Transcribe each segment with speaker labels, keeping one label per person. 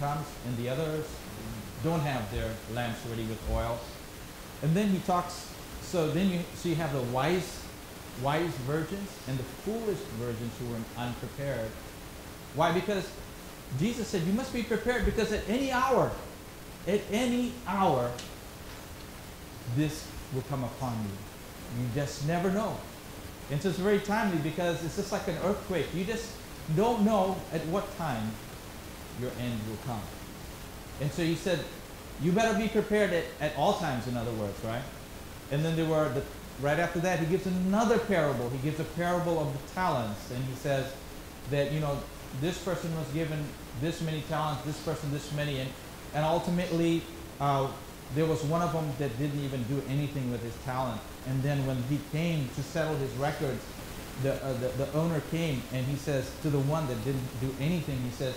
Speaker 1: comes, and the others don't have their lamps ready with oil. And then he talks, so you have the wise virgins and the foolish virgins who were unprepared. Why? Because Jesus said, you must be prepared, because at any hour, this will come upon you. You just never know. And so it's very timely, because it's just like an earthquake. You just don't know at what time your end will come. And so he said, you better be prepared at all times, in other words, right? And then right after that, he gives another parable. He gives a parable of the talents. And he says that, this person was given this many talents, this person this many. And ultimately, there was one of them that didn't even do anything with his talent. And then when he came to settle his records, the owner came and he says to the one that didn't do anything, he says,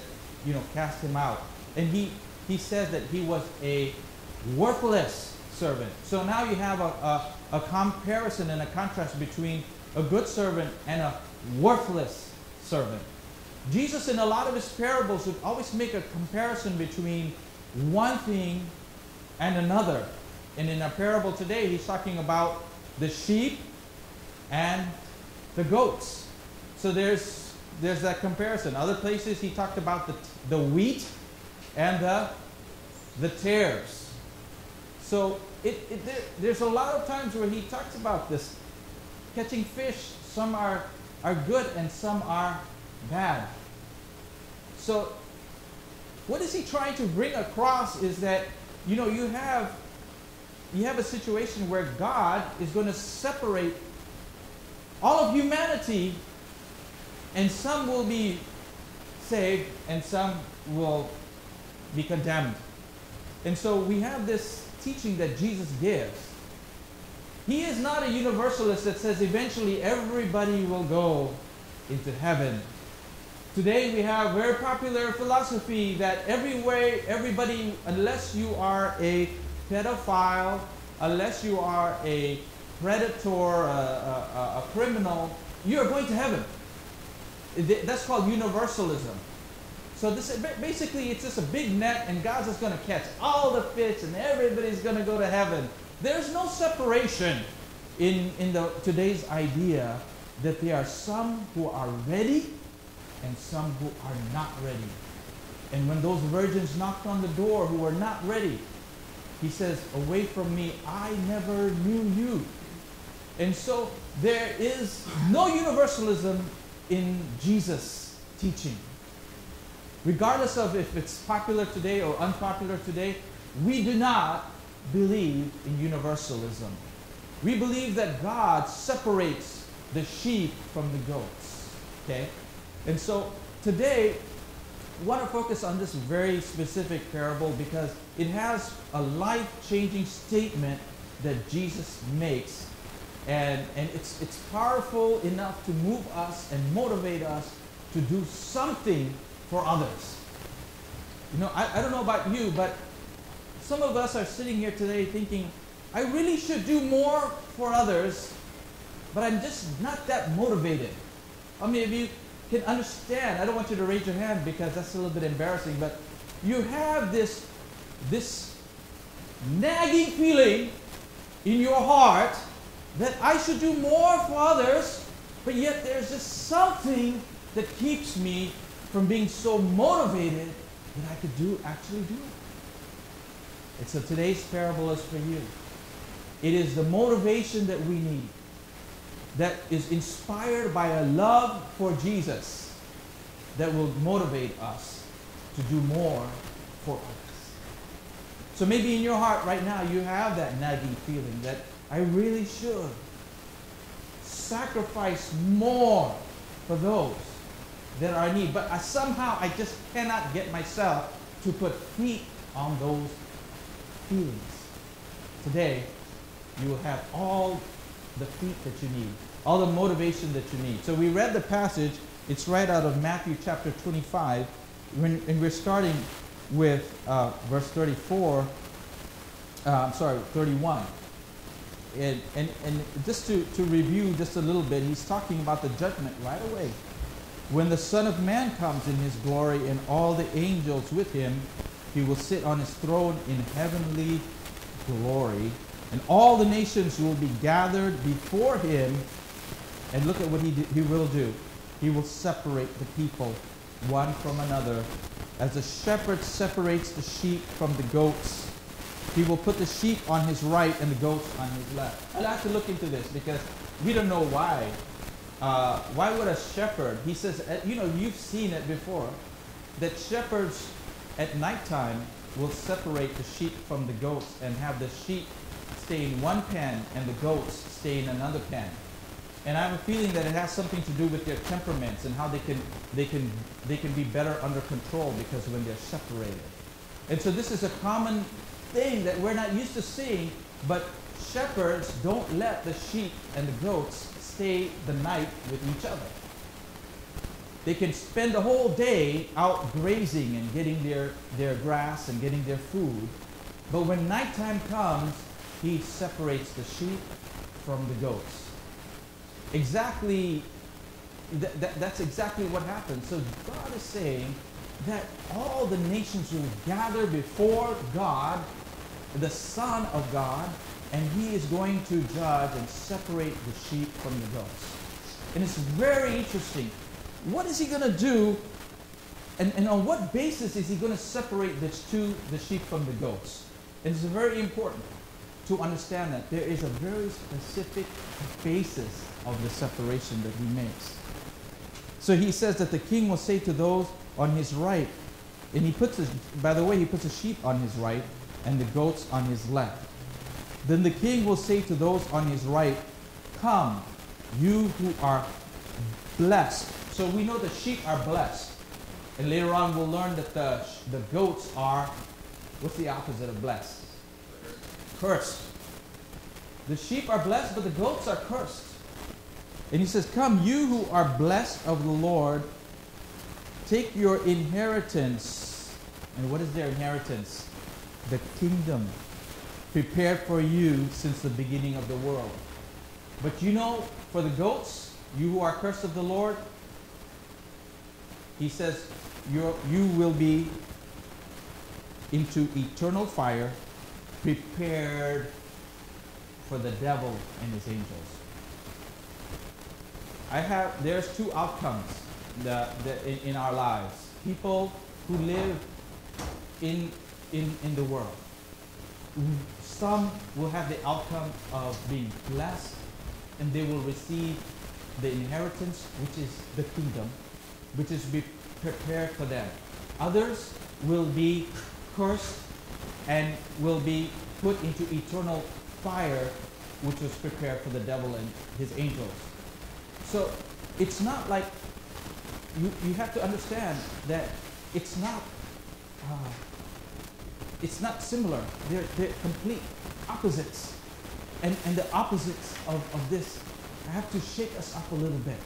Speaker 1: cast him out. And he says that he was a worthless servant. So now you have a comparison and a contrast between a good servant and a worthless servant. Jesus, in a lot of his parables, would always make a comparison between one thing and another. And in our parable today, he's talking about the sheep and the goats. So there's that comparison. Other places he talked about the wheat and the tares. So there's a lot of times where he talks about this catching fish. Some are good and some are bad. So what is he trying to bring across is that you have a situation where God is going to separate all of humanity, and some will be saved and some will be condemned. And so we have this teaching that Jesus gives. He is not a universalist that says eventually everybody will go into heaven. Today we have very popular philosophy that everybody, unless you are a pedophile, unless you are a predator, a criminal, you are going to heaven. That's called universalism. So basically it's just a big net, and God's just going to catch all the fish and everybody's going to go to heaven. There's no separation in today's idea that there are some who are ready and some who are not ready. And when those virgins knocked on the door who were not ready, he says, away from me, I never knew you. And so there is no universalism in Jesus' teaching. Regardless of if it's popular today or unpopular today, we do not believe in universalism. We believe that God separates the sheep from the goats. Okay? And so today, I want to focus on this very specific parable because it has a life-changing statement that Jesus makes. And it's powerful enough to move us and motivate us to do something for others. I don't know about you, but some of us are sitting here today thinking, I really should do more for others, but I'm just not that motivated. How many of you can understand? I don't want you to raise your hand because that's a little bit embarrassing, but you have this nagging feeling in your heart that I should do more for others, but yet there's just something that keeps me from being so motivated that I could actually do it. And so today's parable is for you. It is the motivation that we need, that is inspired by a love for Jesus, that will motivate us to do more for others. So maybe in your heart right now you have that nagging feeling that I really should sacrifice more for those that are in need, but somehow I just cannot get myself to put feet on those feelings. Today, you will have all the feet that you need, all the motivation that you need. So we read the passage. It's right out of Matthew chapter 25, and we're starting with verse 31. And just to review just a little bit, he's talking about the judgment right away. When the Son of Man comes in his glory and all the angels with him, he will sit on his throne in heavenly glory, and all the nations will be gathered before him. And look at what he will do. He will separate the people one from another. As a shepherd separates the sheep from the goats, he will put the sheep on his right and the goats on his left. I'll have to look into this because we don't know why. Why would a shepherd, he says, you've seen it before, that shepherds at nighttime will separate the sheep from the goats and have the sheep stay in one pen and the goats stay in another pen. And I have a feeling that it has something to do with their temperaments and how they can be better under control because when they're separated. And so this is a common thing that we're not used to seeing, but shepherds don't let the sheep and the goats stay the night with each other. They can spend the whole day out grazing and getting their grass and getting their food. But when nighttime comes, he separates the sheep from the goats. That's exactly what happens. So God is saying that all the nations will gather before God, the Son of God, and he is going to judge and separate the sheep from the goats. And it's very interesting. What is he going to do, and on what basis is he going to separate the sheep from the goats? And it's very important to understand that there is a very specific basis of the separation that he makes. So he says that the king will say to those on his right, and he puts a sheep on his right and the goats on his left. Then the king will say to those on his right, "Come, you who are blessed." So we know the sheep are blessed. And later on we'll learn that the goats are, what's the opposite of blessed? Cursed. The sheep are blessed, but the goats are cursed. And he says, "Come, you who are blessed of the Lord, take your inheritance." And what is their inheritance? The kingdom prepared for you since the beginning of the world. But for the goats, you who are cursed of the Lord, he says, you will be into eternal fire, prepared for the devil and his angels. There's two outcomes in our lives. People who live in the world. Some will have the outcome of being blessed, and they will receive the inheritance, which is the kingdom, which is prepared for them. Others will be cursed and will be put into eternal fire, which was prepared for the devil and his angels. So it's not like, you have to understand that it's not similar. They're complete opposites. And the opposites of this have to shake us up a little bit.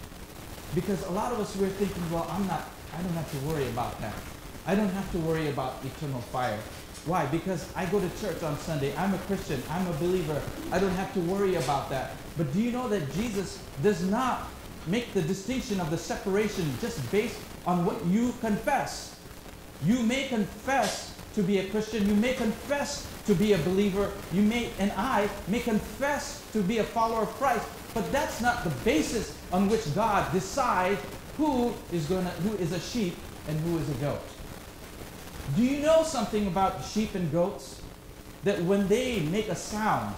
Speaker 1: Because a lot of us, we're thinking, well, I don't have to worry about that. I don't have to worry about eternal fire. Why? Because I go to church on Sunday. I'm a Christian. I'm a believer. I don't have to worry about that. But do you know that Jesus does not make the distinction of the separation just based on what you confess? You may confess to be a Christian. You may confess to be a believer. And I may confess to be a follower of Christ. But that's not the basis on which God decides who is a sheep and who is a goat. Do you know something about sheep and goats? That when they make a sound,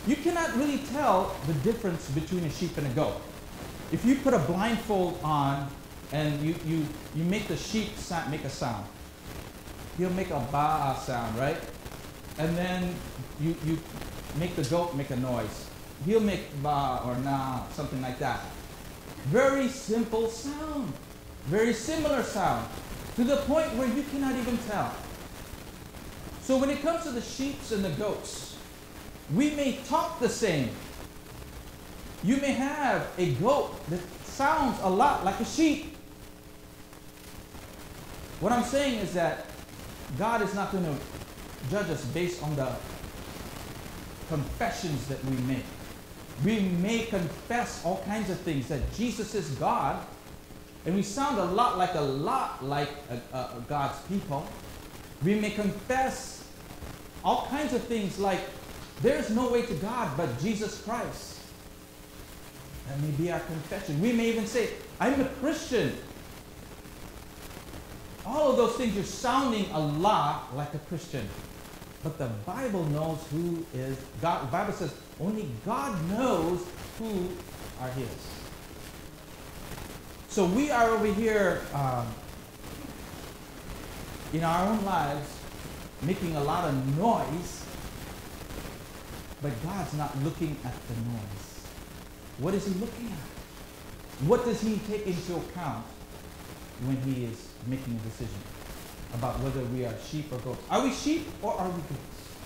Speaker 1: you cannot really tell the difference between a sheep and a goat. If you put a blindfold on and you make the sheep make a sound, he'll make a ba sound, right? And then you make the goat make a noise. He'll make ba or na, something like that. Very simple sound. Very similar sound. To the point where you cannot even tell. So when it comes to the sheep and the goats, we may talk the same. You may have a goat that sounds a lot like a sheep. What I'm saying is that God is not going to judge us based on the confessions that we make. We may confess all kinds of things, that Jesus is God, and we sound a lot like God's people. We may confess all kinds of things like, there's no way to God but Jesus Christ. That may be our confession. We may even say, I'm a Christian. All of those things are sounding a lot like a Christian. But the Bible knows who is God. The Bible says only God knows who are His. So we are over here in our own lives making a lot of noise, but God's not looking at the noise. What is He looking at? What does He take into account when He is making a decision about whether we are sheep or goats? Are we sheep or are we goats?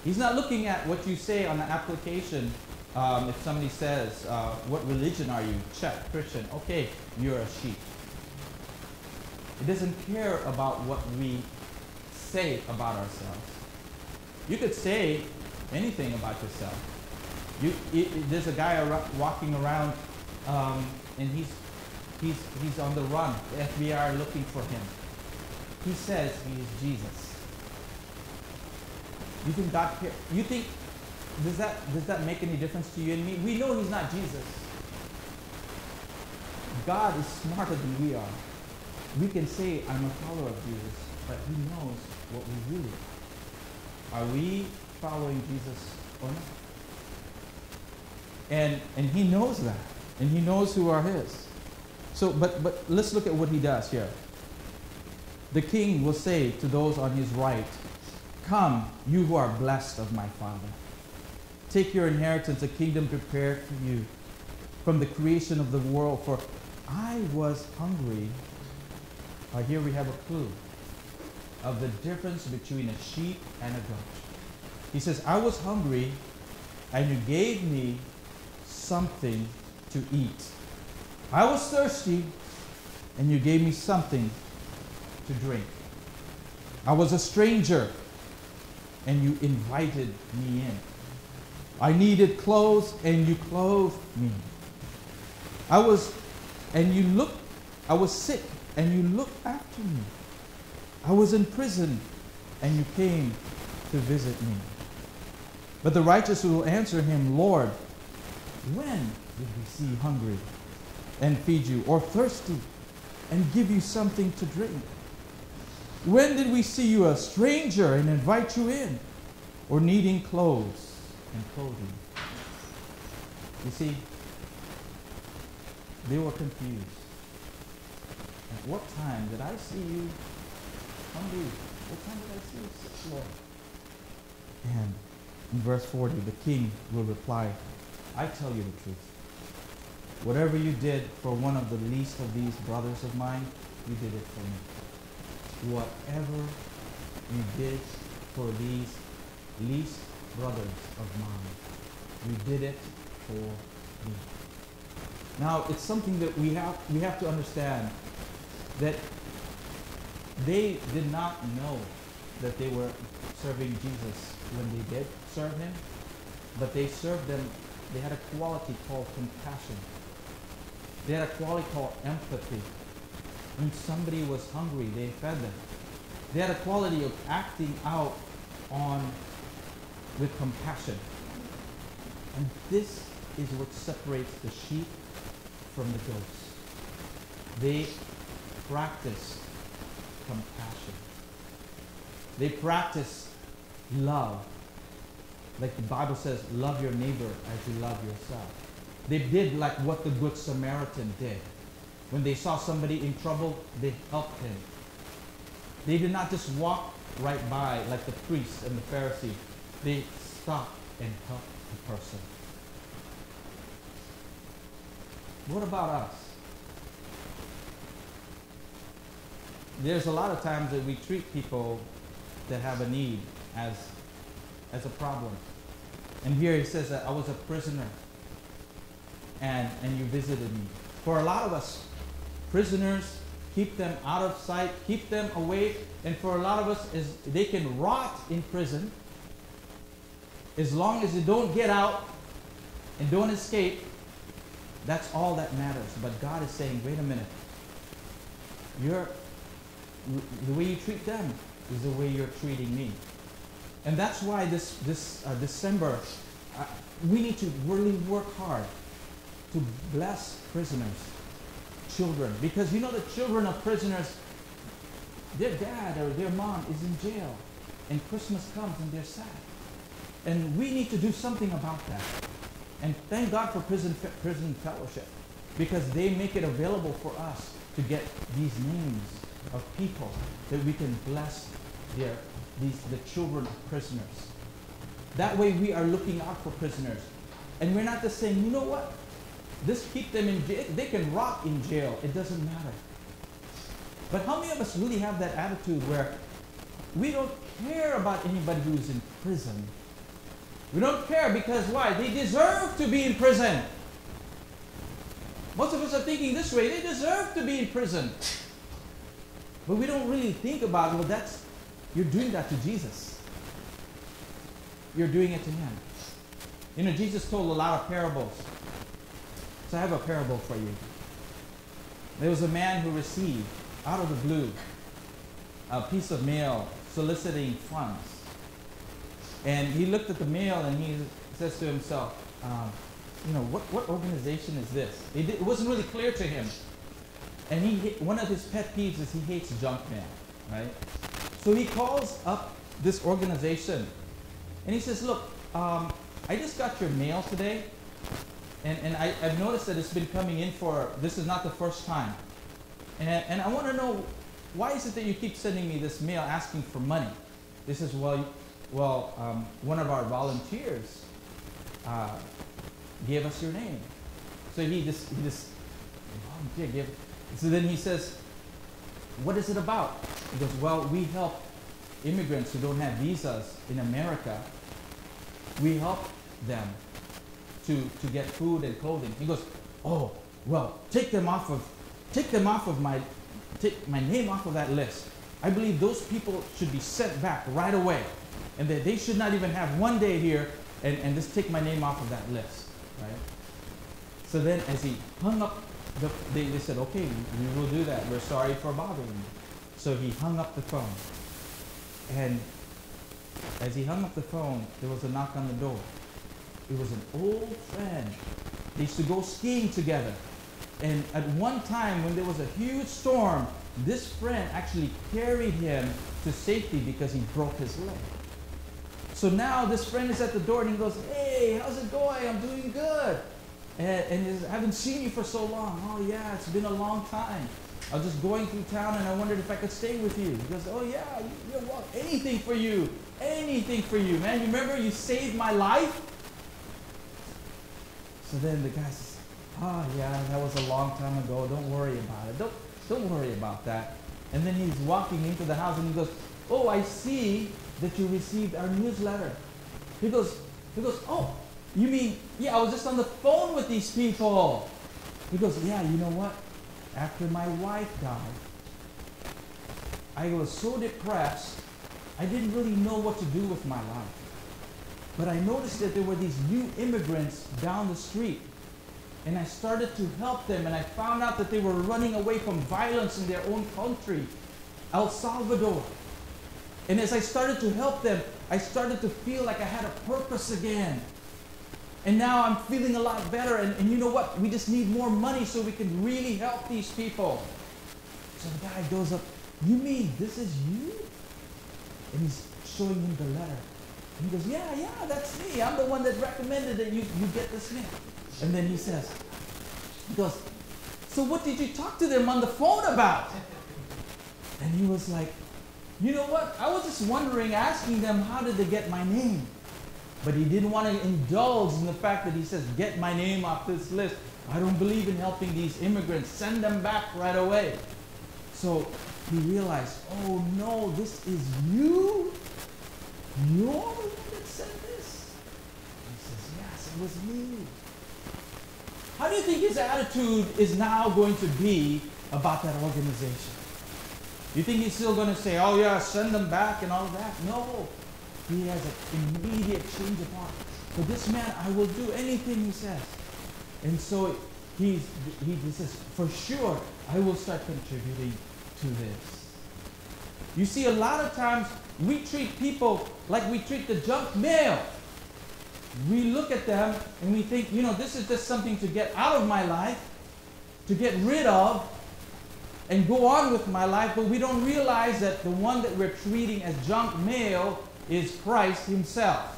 Speaker 1: He's not looking at what you say on the application. If somebody says, what religion are you? Check, Christian. Okay, you're a sheep. It doesn't care about what we say about ourselves. You could say anything about yourself. There's a guy walking around and he's on the run. The FBI are looking for him. He says he is Jesus. You think God cares? You think, does that make any difference to you and me? We know He's not Jesus. God is smarter than we are. We can say, I'm a follower of Jesus, but He knows what we really are. Are we following Jesus or not? And He knows that. And He knows who are His. So, but let's look at what He does here. The king will say to those on his right, come, you who are blessed of my Father. Take your inheritance, a kingdom prepared for you from the creation of the world. For I was hungry. Here we have a clue of the difference between a sheep and a goat. He says, I was hungry, and you gave me something to eat. I was thirsty, and you gave me something to drink. I was a stranger, and you invited me in. I needed clothes, and you clothed me. I was sick, and you looked after me. I was in prison, and you came to visit me. But the righteous will answer him, Lord, when did we see you hungry and feed you, or thirsty and give you something to drink? When did we see you a stranger and invite you in, or needing clothes and clothing? You see, they were confused. At what time did I see you hungry? What time did I see you sick, Lord? And in verse 40, the king will reply, I tell you the truth. Whatever you did for one of the least of these brothers of mine, you did it for me. Whatever you did for these least brothers of mine, you did it for me. Now, it's something that we have to understand, that they did not know that they were serving Jesus when they did serve Him, but they served them. They had a quality called compassion. They had a quality called empathy. When somebody was hungry, they fed them. They had a quality of acting out with compassion. And this is what separates the sheep from the goats. They practice compassion. They practice love. Like the Bible says, love your neighbor as you love yourself. They did like what the Good Samaritan did. When they saw somebody in trouble, they helped him. They did not just walk right by like the priest and the Pharisee. They stopped and helped the person. What about us? There's a lot of times that we treat people that have a need as a problem. And here he says that I was a prisoner and you visited me. For a lot of us, prisoners, keep them out of sight, keep them away. And for a lot of us, they can rot in prison as long as they don't get out and don't escape. That's all that matters. But God is saying, wait a minute. The way you treat them is the way you're treating me. And that's why this December, we need to really work hard to bless prisoners, children. Because you know the children of prisoners, their dad or their mom is in jail. And Christmas comes and they're sad. And we need to do something about that. And thank God for prison fellowship, because they make it available for us to get these names of people that we can bless the children of prisoners. That way we are looking out for prisoners. And we're not just saying, you know what? Just keep them in jail. They can rot in jail. It doesn't matter. But how many of us really have that attitude where we don't care about anybody who's in prison? We don't care because why? They deserve to be in prison. Most of us are thinking this way. They deserve to be in prison. But we don't really think about, well, you're doing that to Jesus. You're doing it to him. You know, Jesus told a lot of parables. So I have a parable for you. There was a man who received, out of the blue, a piece of mail soliciting funds. And he looked at the mail and he says to himself, what organization is this? It wasn't really clear to him. And one of his pet peeves is he hates junk mail, right? So he calls up this organization and he says, look, I just got your mail today, and I've noticed that it's been coming in this is not the first time. And I want to know, why is it that you keep sending me this mail asking for money? This is, one of our volunteers gave us your name. So he just volunteer gave. So then he says, what is it about? He goes, well, we help immigrants who don't have visas in America. We help them to get food and clothing. He goes, oh, well, take my name off of that list. I believe those people should be sent back right away. And that they should not even have one day here, and just take my name off of that list, right? So then as he hung up, they said, okay, we will do that. We're sorry for bothering you. So he hung up the phone. And as he hung up the phone, there was a knock on the door. It was an old friend. They used to go skiing together. And at one time when there was a huge storm, this friend actually carried him to safety because he broke his leg. So now this friend is at the door and he goes, hey, how's it going? I'm doing good. And I haven't seen you for so long. Oh yeah, it's been a long time. I was just going through town and I wondered if I could stay with you. He goes, oh yeah, anything for you. Anything for you, man. You remember you saved my life? So then the guy says, oh yeah, that was a long time ago. Don't worry about it. Don't worry about that. And then he's walking into the house and he goes, oh, I see that you received our newsletter. He goes, oh, you mean, yeah, I was just on the phone with these people. He goes, yeah, you know what? After my wife died, I was so depressed, I didn't really know what to do with my life. But I noticed that there were these new immigrants down the street. And I started to help them, and I found out that they were running away from violence in their own country, El Salvador. And as I started to help them, I started to feel like I had a purpose again. And now I'm feeling a lot better. And you know what? We just need more money so we can really help these people. So the guy goes up, you mean this is you? And he's showing him the letter. And he goes, yeah, that's me. I'm the one that recommended that you get this mail. And then he goes, so what did you talk to them on the phone about? And he was like, you know what? I was just wondering, asking them, how did they get my name? But he didn't want to indulge in the fact that he says, get my name off this list. I don't believe in helping these immigrants. Send them back right away. So he realized, oh no, this is you? You're the one that said this? And he says, yes, it was me. How do you think his attitude is now going to be about that organization? You think he's still going to say, oh yeah, send them back and all of that? No. He has an immediate change of heart. For this man, I will do anything he says. And so he says, for sure, I will start contributing to this. You see, a lot of times we treat people like we treat the junk mail. We look at them and we think, this is just something to get out of my life, to get rid of, and go on with my life, but we don't realize that the one that we're treating as junk mail is Christ himself.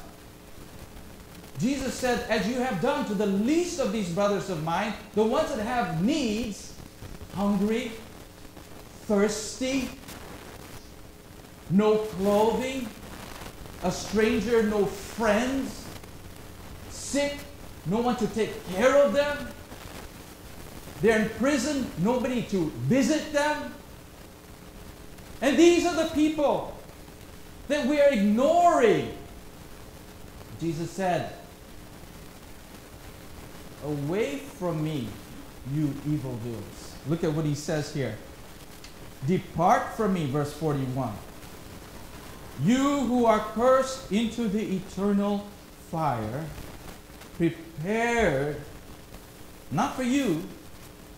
Speaker 1: Jesus said, as you have done to the least of these brothers of mine, the ones that have needs, hungry, thirsty, no clothing, a stranger, no friends, sick, no one to take care of them. They're in prison, nobody to visit them. And these are the people that we are ignoring. Jesus said, away from me, you evildoers. Look at what he says here. Depart from me, verse 41. You who are cursed into the eternal fire, prepared, not for you,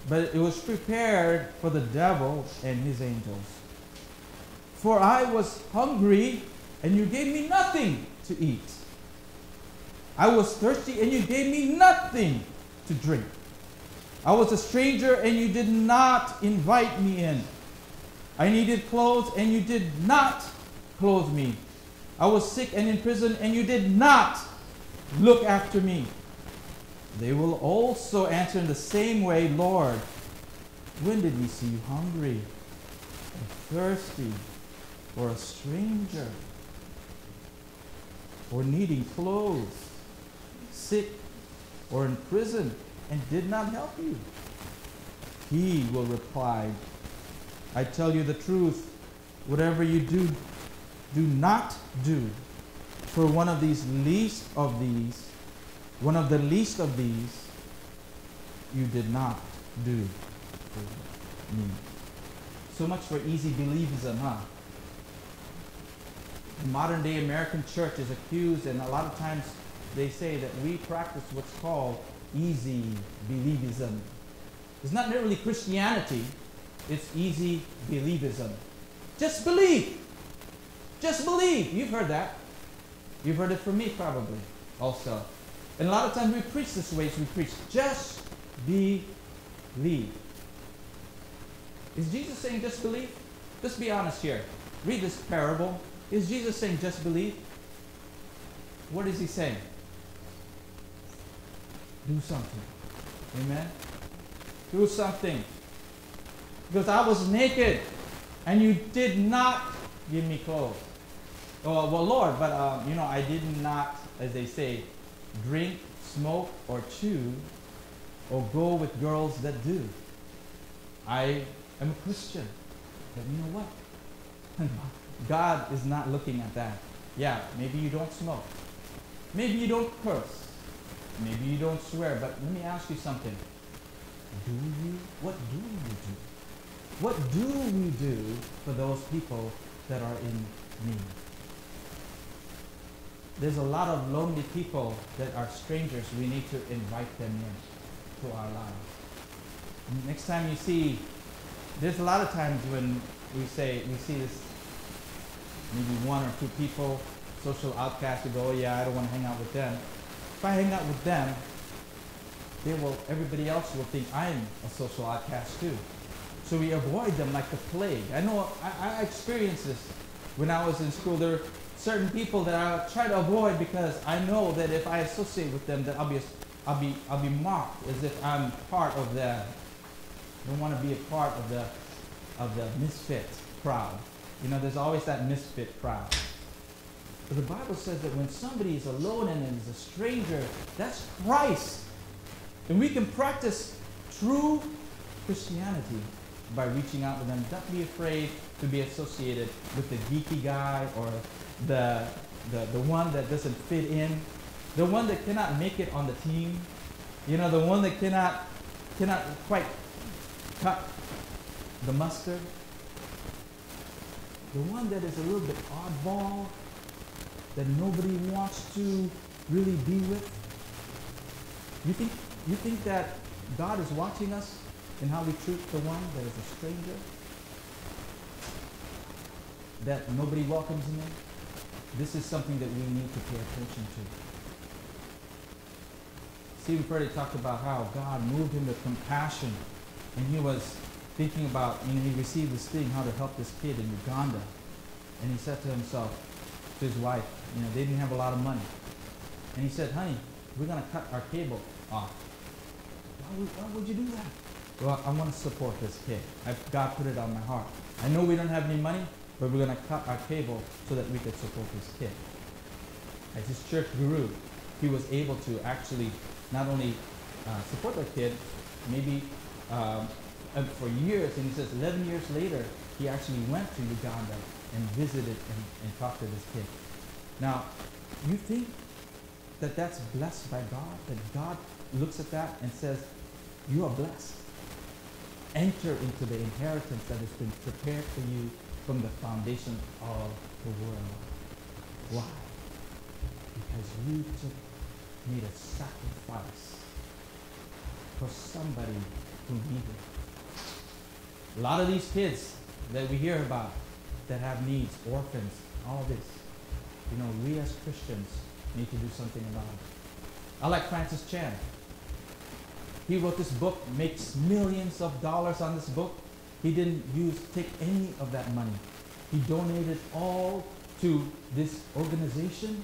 Speaker 1: but it was prepared for the devil and his angels. For I was hungry, and you gave me nothing to eat. I was thirsty, and you gave me nothing to drink. I was a stranger, and you did not invite me in. I needed clothes, and you did not clothe me. I was sick and in prison, and you did not look after me. They will also answer in the same way, Lord, when did we see you hungry, or thirsty, or a stranger, or needing clothes, sick, or in prison, and did not help you? He will reply, I tell you the truth, whatever you do, do not do for one of the least of these, you did not do for me. So much for easy believism, huh? The modern day American church is accused, and a lot of times they say that we practice what's called easy believism. It's not really Christianity, it's easy believism. Just believe. Just believe. You've heard that. You've heard it from me probably also. And a lot of times we preach this way, so we preach, just believe. Is Jesus saying just believe? Just be honest here. Read this parable. Is Jesus saying just believe? What is he saying? Do something. Amen? Do something. Because I was naked and you did not give me clothes. Oh, well, Lord, but I did not, as they say, drink, smoke, or chew, or go with girls that do. I am a Christian. But you know what? God is not looking at that. Yeah, maybe you don't smoke. Maybe you don't curse. Maybe you don't swear. But let me ask you something. Do you? What do you do? What do we do for those people that are in need? There's a lot of lonely people that are strangers. We need to invite them in to our lives. Next time you see, there's a lot of times when we see this, maybe one or two people, social outcasts, who go, oh yeah, I don't want to hang out with them. If I hang out with them, everybody else will think I'm a social outcast too. So we avoid them like the plague. I know I experienced this when I was in school. There are certain people that I try to avoid because I know that if I associate with them, that I'll be mocked as if I'm part of them. I don't want to be a part of the misfit crowd. There's always that misfit crowd. But the Bible says that when somebody is alone and is a stranger, that's Christ. And we can practice true Christianity by reaching out to them. Don't be afraid to be associated with the geeky guy or the one that doesn't fit in, the one that cannot make it on the team, the one that cannot quite cut the mustard, the one that is a little bit oddball, that nobody wants to really be with. You think that God is watching us in how we treat the one that is a stranger, that nobody welcomes him in, this is something that we need to pay attention to. Stephen Furtick talked about how God moved him with compassion, and he was thinking about, he received this thing, how to help this kid in Uganda. And he said to himself, to his wife, they didn't have a lot of money. And he said, honey, we're going to cut our cable off. Why would you do that? Well, I want to support this kid. God put it on my heart. I know we don't have any money, but we're going to cut our cable so that we could support this kid. As his church grew, he was able to actually not only support the kid, maybe for years, and he says 11 years later, he actually went to Uganda and visited and talked to this kid. Now, you think that that's blessed by God? That God looks at that and says, you are blessed. Enter into the inheritance that has been prepared for you from the foundation of the world. Why? Because you made a sacrifice for somebody who needed it. A lot of these kids that we hear about that have needs, orphans, all this, we as Christians need to do something about it. I like Francis Chan. He wrote this book, makes millions of dollars on this book. He didn't take any of that money. He donated all to this organization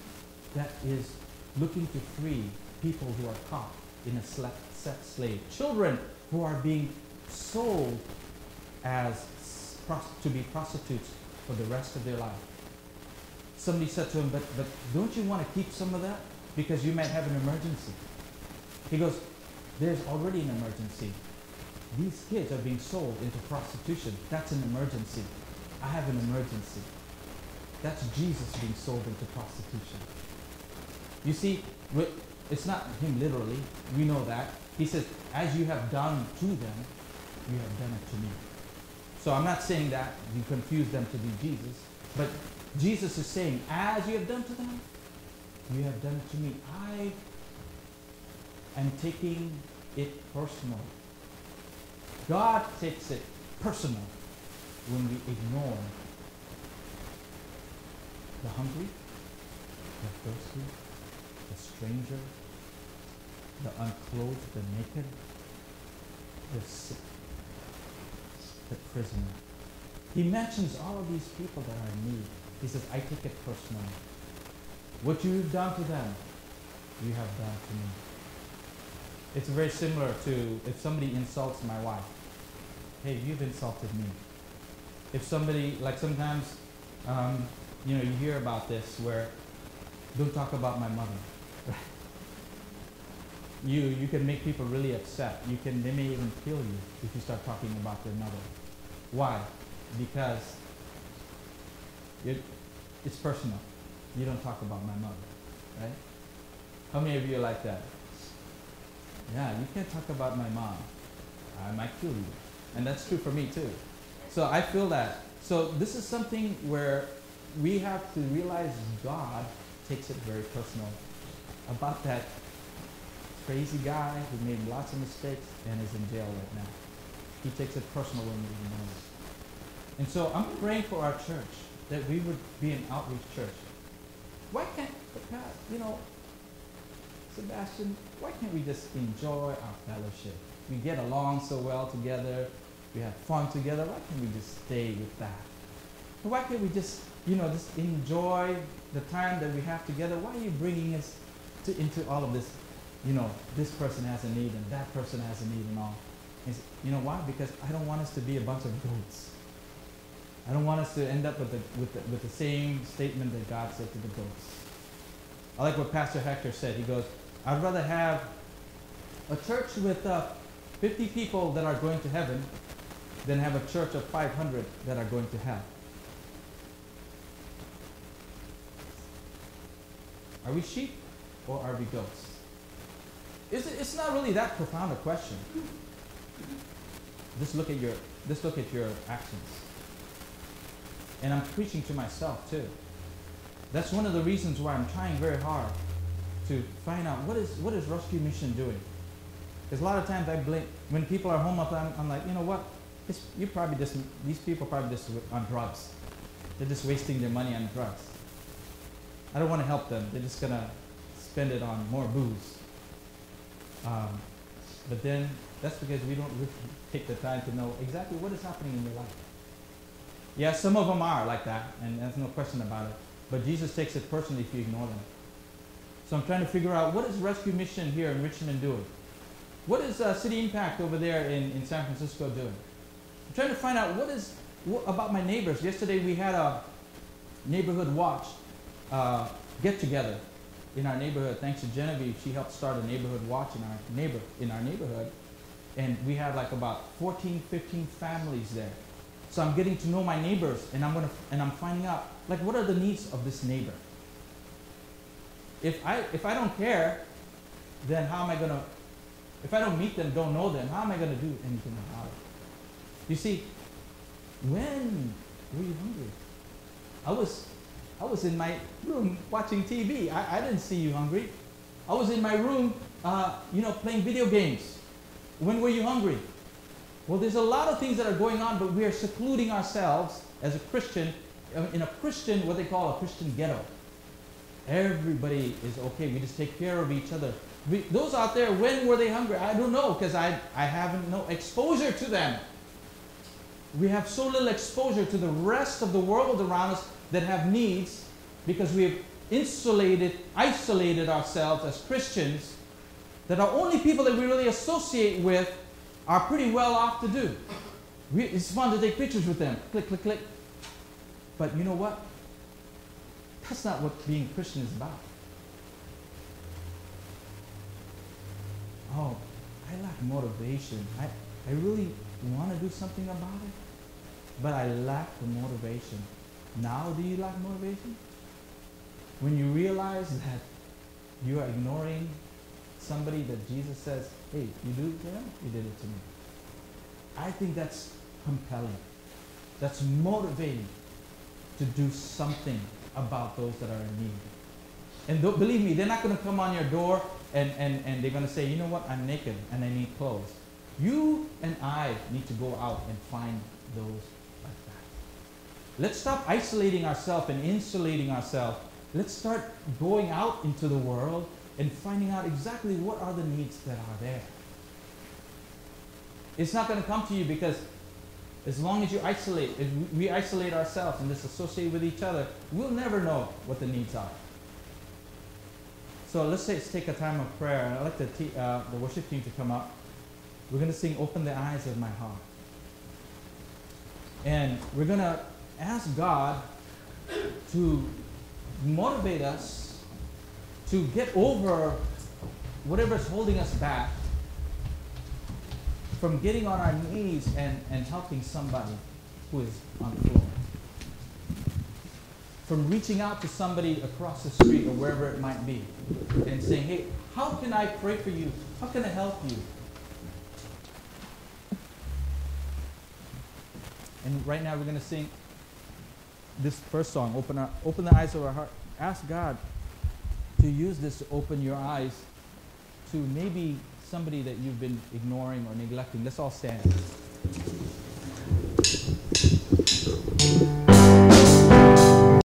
Speaker 1: that is looking to free people who are caught in a sex slave. Children who are being sold as to be prostitutes for the rest of their life. Somebody said to him, but don't you want to keep some of that? Because you might have an emergency. He goes, there's already an emergency. These kids are being sold into prostitution. That's an emergency. I have an emergency. That's Jesus being sold into prostitution. You see, it's not him literally. We know that. He says, as you have done to them, you have done it to me. So I'm not saying that you confuse them to be Jesus, but Jesus is saying, as you have done to them, you have done it to me. I am taking it personal. God takes it personal when we ignore the hungry, the thirsty, the stranger, the unclothed, the naked, the sick, the prisoner. He mentions all of these people that are in need. He says, I take it personally. What you've done to them, you have done to me. It's very similar to if somebody insults my wife. Hey, you've insulted me. If somebody, like sometimes, you hear about this where, don't talk about my mother. You can make people really upset. They may even kill you if you start talking about their mother. Why? Because it's personal. You don't talk about my mother, right? How many of you are like that? Yeah, you can't talk about my mom. I might kill you. And that's true for me too. So I feel that. So this is something where we have to realize God takes it very personal. About that crazy guy who made lots of mistakes and is in jail right now. He takes it personal when we know it. And so I'm praying for our church, that we would be an outreach church. Why can't, Sebastian, why can't we just enjoy our fellowship? We get along so well together. We have fun together. Why can't we just stay with that? Why can't we just enjoy the time that we have together? Why are you bringing us into all of this? This person has a need and that person has a need and all. You know why? Because I don't want us to be a bunch of goats. I don't want us to end up with the same statement that God said to the goats. I like what Pastor Hector said. He goes, I'd rather have a church with 50 people that are going to heaven than have a church of 500 that are going to hell. Are we sheep or are we goats? It's not really that profound a question. Just look at your actions. And I'm preaching to myself too. That's one of the reasons why I'm trying very hard to find out what is Rescue Mission doing. Because a lot of times I blame, when people are home, I'm like, you know what? These people are probably just on drugs. They're just wasting their money on drugs. I don't want to help them. They're just going to spend it on more booze. But then that's because we don't really take the time to know exactly what is happening in your life. Yeah, some of them are like that, and there's no question about it. But Jesus takes it personally if you ignore them. So I'm trying to figure out, what is Rescue Mission here in Richmond doing? What is City Impact over there in San Francisco doing? I'm trying to find out what about my neighbors. Yesterday we had a neighborhood watch get together in our neighborhood. Thanks to Genevieve, she helped start a neighborhood watch in our neighborhood. And we had like about 14, 15 families there. So I'm getting to know my neighbors, and I'm finding out, like, what are the needs of this neighbor? If I don't care, then how am I gonna? If I don't meet them, don't know them, how am I gonna do anything about it? You see, when were you hungry? I was in my room watching TV. I didn't see you hungry. I was in my room, playing video games. When were you hungry? Well, there's a lot of things that are going on, but we are secluding ourselves as a Christian, in a Christian, what they call a Christian ghetto. Everybody is okay. We just take care of each other. Those out there, when were they hungry? I don't know, because I haven't no exposure to them. We have so little exposure to the rest of the world around us that have needs, because we have isolated ourselves as Christians, that our only people that we really associate with are pretty well off to do. It's fun to take pictures with them. Click, click, click. But you know what? That's not what being Christian is about. Oh, I lack motivation. I really want to do something about it, but I lack the motivation. Now do you lack motivation? When you realize that you are ignoring somebody that Jesus says, hey, you do it to him, you did it to me. I think that's compelling. That's motivating to do something about those that are in need. And believe me, they're not going to come on your door and they're going to say, you know what, I'm naked and I need clothes. You and I need to go out and find those like that. Let's stop isolating ourselves and insulating ourselves. Let's start going out into the world and finding out exactly what are the needs that are there. It's not going to come to you, because as long as you isolate, if we isolate ourselves and disassociate with each other, we'll never know what the needs are. So let's take a time of prayer. And I'd like the worship team to come up. We're going to sing Open the Eyes of My Heart. And we're going to ask God to motivate us to get over whatever's holding us back from getting on our knees and helping somebody who is on the floor. From reaching out to somebody across the street or wherever it might be and saying, hey, how can I pray for you? How can I help you? And right now we're going to sing this first song, Open the Eyes of Our Heart. Ask God to use this to open your eyes to maybe somebody that you've been ignoring or neglecting. Let's all stand.